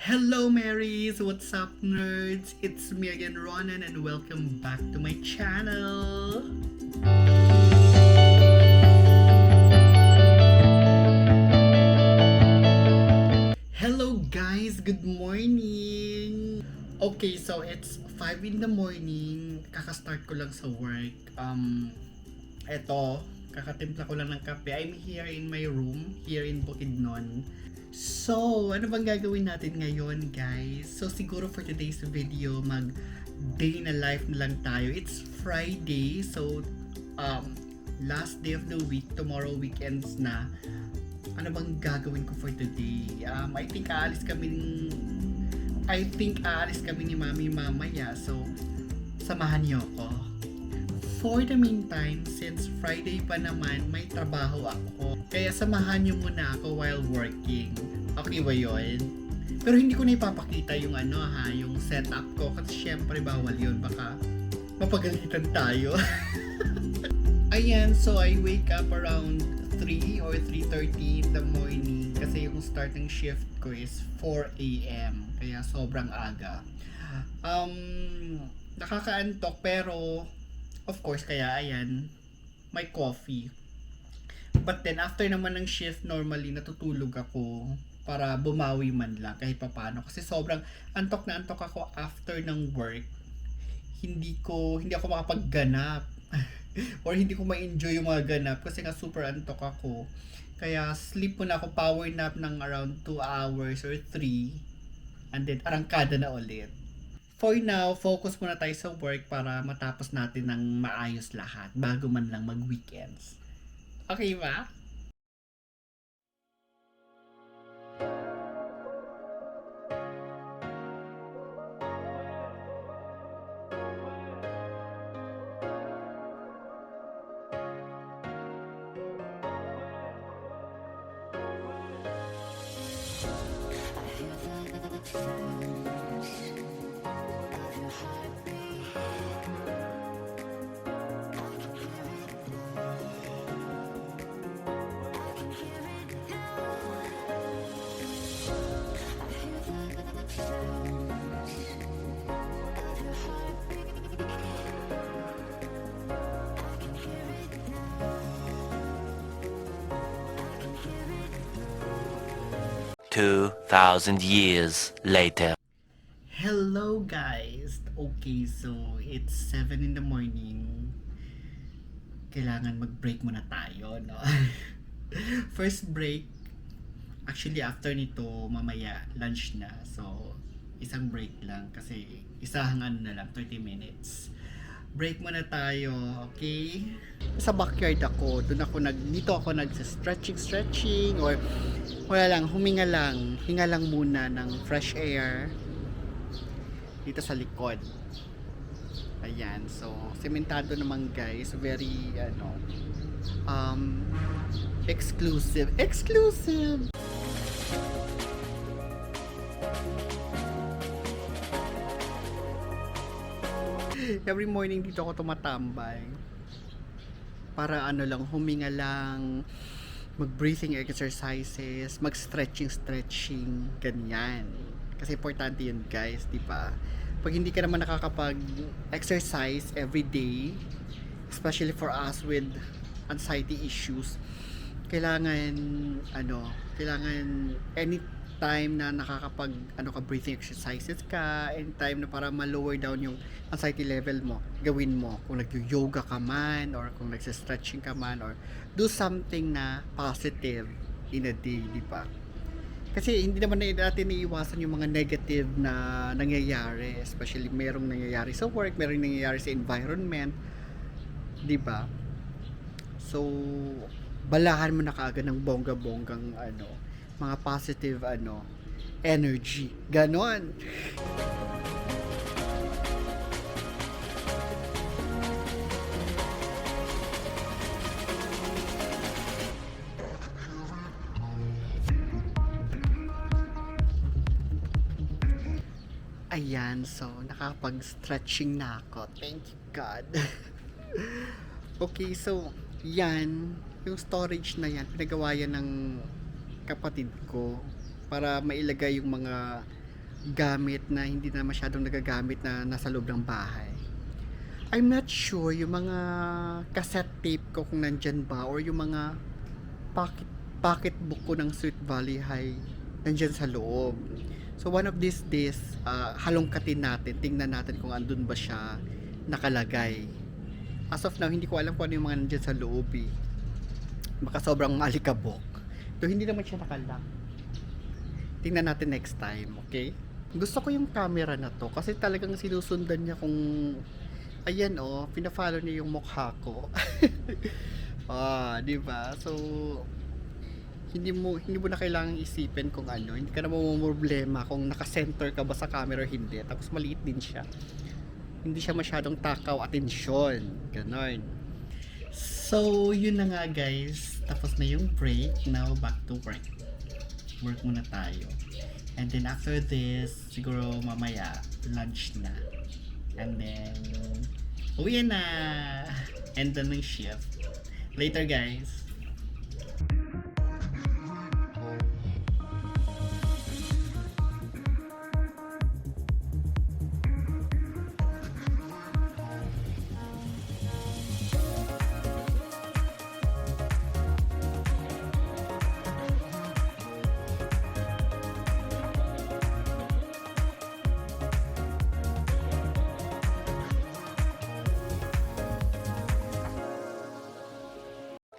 Hello Marys! What's up nerds? It's me again Ronan and welcome back to my channel! Hello guys! Good morning! Okay, so it's 5 in the morning. Kakastart ko lang sa work. Eto, kakatimpla ko lang ng kape. I'm here in my room, here in Bukidnon. So, ano bang gagawin natin ngayon, guys? So, siguro for today's video, mag day na life na lang tayo. It's Friday, so last day of the week, tomorrow weekends na. Ano bang gagawin ko for today? I think aalis kami ni Mami mamaya. So, samahan niyo ako. For the meantime, since Friday pa naman, may trabaho ako. Kaya samahan niyo muna ako while working. Okay ba yun? Pero hindi ko na ipapakita yung yung setup ko. Kasi syempre bawal yun. Baka mapagalitan tayo. Ayan, so I wake up around 3 or 3:30 in the morning. Kasi yung starting shift ko is 4 a.m. Kaya sobrang aga. Nakakaantok pero of course, kaya ayan, may coffee. But then, after naman ng shift, normally, natutulog ako para bumawi man lang kahit papano. Kasi sobrang antok na antok ako after ng work. Hindi ako makapagganap. Or hindi ko ma-enjoy yung mga ganap kasi nga super antok ako. Kaya sleep muna ako, power nap ng around 2 hours or 3. And then, arangkada na ulit. For now, focus muna tayo sa work para matapos natin ng maayos lahat bago man lang mag-weekends. Okay ba? $2,000 later. Hello guys! Okay, so it's 7 in the morning. Kailangan mag-break muna tayo, no? First break, actually after nito, mamaya lunch na. So, isang break lang kasi isang na lang, 30 minutes. Break muna tayo, okay? Sa backyard ako, dito ako nag-stretching or wala lang, hinga lang muna ng fresh air dito sa likod. Ayan, so sementado naman guys, very exclusive. Every morning dito ako tumatambay para huminga lang, mag-breathing exercises, mag-stretching, ganyan. Kasi importante yun guys, di ba? Pag hindi ka naman nakakapag-exercise every day, especially for us with anxiety issues, kailangan anytime na breathing exercises ka, anytime na para ma-lower down yung anxiety level mo, gawin mo. Kung nag-yoga ka man, or kung nag-stretching ka man, or do something na positive in a day, di ba? Kasi hindi naman natin iiwasan yung mga negative na nangyayari, especially merong nangyayari sa work, merong nangyayari sa environment, di ba? So, balahan mo na kaagad ng bongga-bonggang mga positive energy. Ganon. Ayan, so nakapag-stretching na ako. Thank you God. Okay, so yan, yung storage na yan, pinagawa yan ng kapatid ko para mailagay yung mga gamit na hindi na masyadong nagagamit na nasa loob ng bahay. I'm not sure yung mga cassette tape ko kung nandyan ba, or yung mga pocketbook ko ng Sweet Valley High nandyan sa loob. So one of these days, halongkatin natin, tingnan natin kung andun ba siya nakalagay. As of now, hindi ko alam kung ano yung mga nandyan sa loob eh. Baka sobrang alikabok. So hindi naman siya nakalock. Tingnan natin next time, okay? Gusto ko yung camera na to kasi talagang sinusundan niya kung ayan oh, pina-follow niya yung mukha ko. Di ba? So hindi mo na kailangang isipin kung ano, hindi ka na problema kung naka-center ka ba sa camera or hindi. Tapos maliit din siya. Hindi siya masyadong takaw atensyon. Ganon. So, yun na nga guys. Tapos na yung break. Now, back to work. Work muna tayo. And then after this, siguro mamaya, lunch na. And then, uwi na. End na ng shift. Later guys.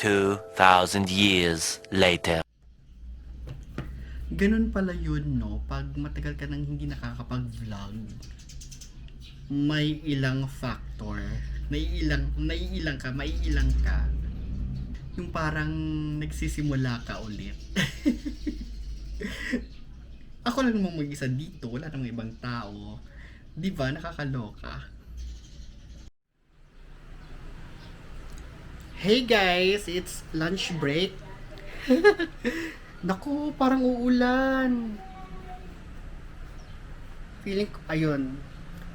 Two 2,000 years later. Ganun pala yun, no? Pag matagal ka nang hindi nakakapag-vlog, may ilang factor. Naiilang ka. Yung parang nagsisimula ka ulit. Ako lang namang mag-isa dito, wala namang ibang tao. Di ba? Nakakaloka. Hey guys, it's lunch break. Naku, parang uulan. Feeling ko, ayun.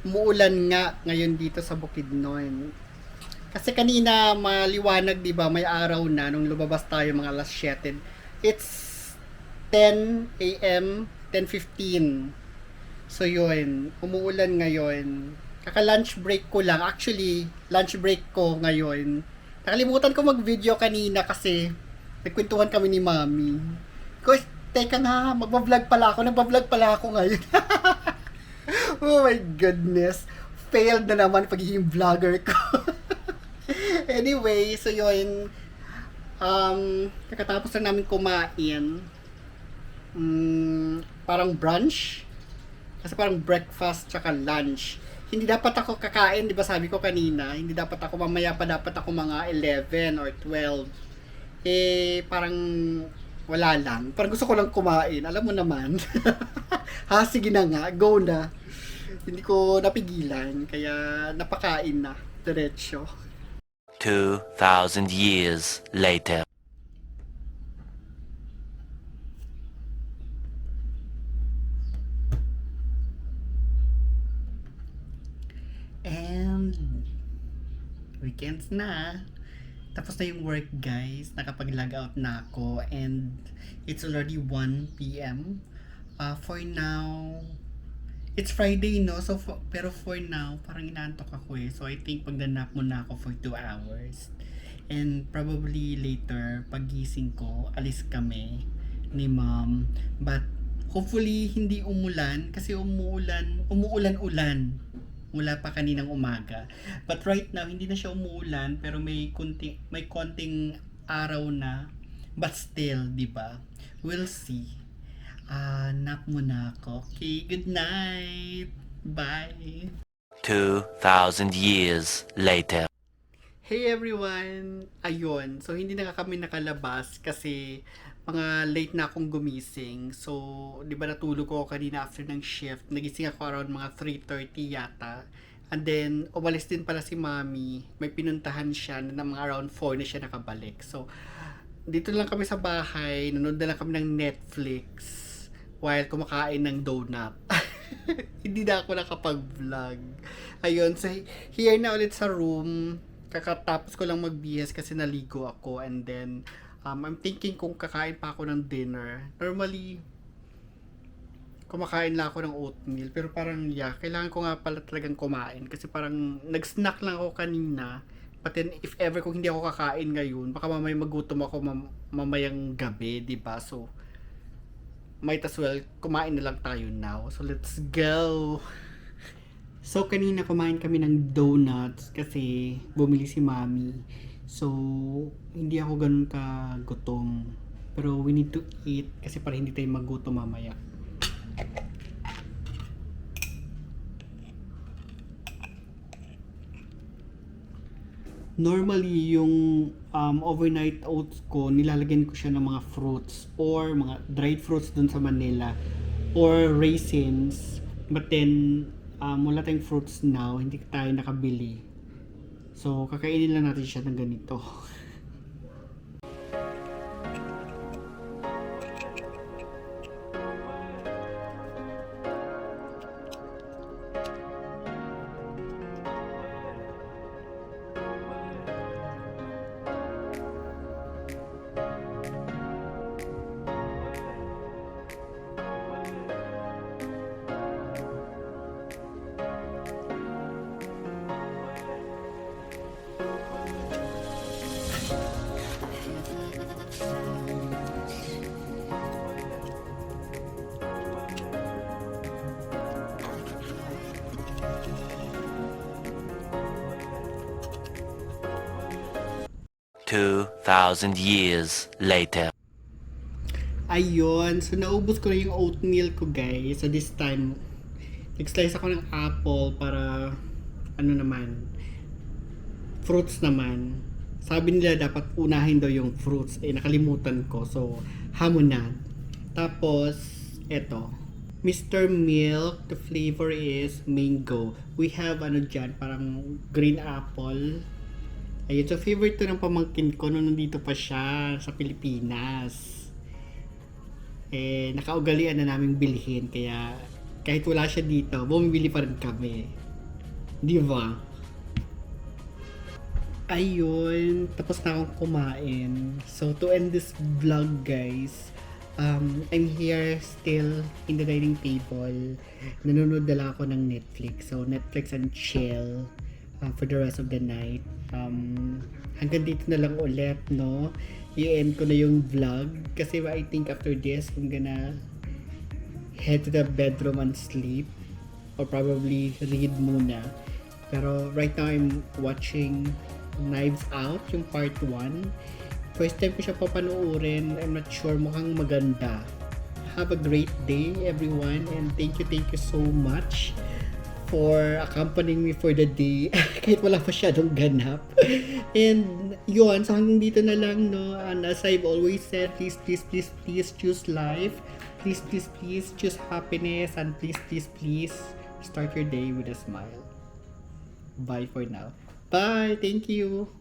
Umuulan nga ngayon dito sa Bukidnon. Kasi kanina maliwanag, 'di ba? May araw na nung lumabas tayo mga alas 7. It's 10 AM, 10:15. So yun, umuulan ngayon. Kaka-lunch break ko lang. Actually, lunch break ko ngayon. Nakalimutan ko mag-video kanina kasi nagkwentuhan kami ni Mami. Teka nga, magbablog pala ako. Nagbablog pala ako ngayon. Oh my goodness. Failed na naman pagiging vlogger ko. Anyway, so yun. Kakatapos lang namin kumain. Parang brunch. Kasi parang breakfast tsaka lunch. Hindi dapat ako kakain, di ba sabi ko kanina, hindi dapat ako mamaya pa, dapat ako mga 11 or 12. Parang wala lang. Parang gusto ko lang kumain, alam mo naman. Sige na nga, go na. Hindi ko napigilan, kaya napakain na, diretso. 2,000 years later. And weekends na. Tapos na yung work guys. Nakapag-log out na ako. And it's already 1 p.m. For now, it's Friday, no? So, pero for now, parang inaantok ako eh. So, I think pagdanap muna ako for 2 hours. And probably later, pagising ko, alis kami ni mom. But, hopefully, hindi umulan. Kasi umuulan-ulan mula pa kaninang umaga. But right now, hindi na siya umuulan, pero may konting araw na. But still, di ba? We'll see. Nap muna ako. Okay, good night. Bye. 2,000 years later. Hey everyone! Ayun, so hindi na kami nakalabas kasi mga late na akong gumising. So, di ba natulog ko kanina after ng shift. Nagising ako around mga 3:30 yata. And then, umalis din pala si Mami. May pinuntahan siya na mga around 4 na siya nakabalik. So, dito lang kami sa bahay. Nanood na lang kami ng Netflix while kumakain ng donut. Hindi na ako nakapag-vlog. Ayun, so here na ulit sa room. Kakatapos ko lang magbihis kasi naligo ako. And then, I'm thinking kung kakain pa ako ng dinner. Normally, kumakain lang ako ng oatmeal. Pero parang, yeah, kailangan ko nga pala talagang kumain. Kasi parang, nag-snack lang ako kanina. But then, if ever kung hindi ako kakain ngayon, baka mamaya magutom ako mamayang gabi, di ba? So, might as well, kumain na lang tayo now. So, let's go! So, kanina kumain kami ng donuts kasi bumili si Mami. So, hindi ako ganun ka gutom. Pero we need to eat kasi para hindi tayo magutom mamaya. Normally, yung overnight oats ko, nilalagyan ko siya ng mga fruits or mga dried fruits dun sa Manila or raisins. But then, wala tayong fruits now, hindi tayo nakabili. So, kakainin lang natin siya ng ganito. Two thousand years later. Ayun, so naubos ko na yung oatmeal ko guys. So this time, nag-slice ako ng apple para, ano naman, fruits naman. Sabi nila dapat unahin daw yung fruits. Eh, nakalimutan ko. So, hamon na. Tapos, eto. Mr. Milk, the flavor is mango. We have, ano dyan, parang green apple. Ayun, so favorite to ng pamangkin ko nung nandito pa siya sa Pilipinas. Eh, nakaugalian na naming bilhin. Kaya, kahit wala siya dito, bumibili pa rin kami. Di ba? Ayun, tapos na akong kumain. So, to end this vlog, guys, I'm here still in the dining table. Nanonood na lang ako ng Netflix. So, Netflix and chill for the rest of the night. Hanggang dito na lang ulit, no? I-end ko na yung vlog. Kasi I think after this, I'm gonna head to the bedroom and sleep. Or probably read muna. Pero right now, I'm watching Knives Out, yung part 1. First time ko siya papanoorin. I'm not sure, mukhang maganda. Have a great day, everyone. And thank you so much for accompanying me for the day. Kahit wala masyadong ganap. And yun, so hanggang dito na lang, no? And as I've always said, please choose life. Please choose happiness. And please start your day with a smile. Bye for now. Bye. Thank you.